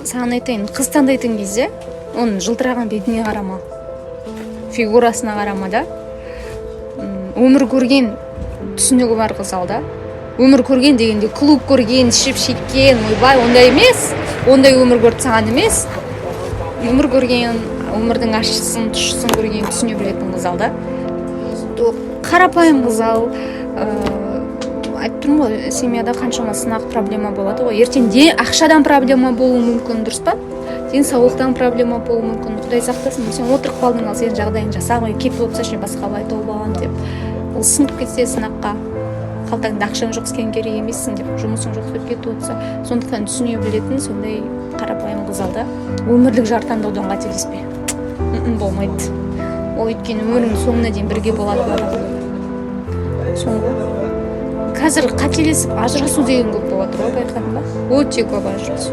саған айтайын, қыз таңдайтын кезде оның жылтыраған бетіне қарама, фигурасына қарама да. Өмір көрген түсінігі бар қыз ал да. Өмір көрген дегенде клуб көрген, ішіп шеккен, ойбай, ондай емес. Ондай өмір көрді саған емес. Өмір көрген, өмірдің ащысын, тұщысын көрген, түсіне білетін қыз ал да. Қарапайым қыз ал. Айтып тұрмын ғой, семьяда қаншама сынақ проблема болады ғой. Ертең ақшадан проблема болуы мүмкін, дұрыс па? Денсаулықтан проблема болуы мүмкін. Құдай сақтасын, сен отырып қалдың, ал сен жағдайын жасамай кетіп отырса ше басқалай толбаған деп. Ол сынып кетсе сынаққа, қалтаңда ақшаң жоқ, сен керек емессің деп, жұмысың жоқ деп кетіп отырса, сондықтан түсіне білетін сондай қарапайым қыз ал да. Өмірлік жар таңдаудан қателеспе. Болмайды. Ол өйткені өміріңнің соңына дейін бірге болады барлығы. Соңғы қазір қателесіп ажырасу деген көп болады ғой, байқадың ба? Өте көп ажырасу.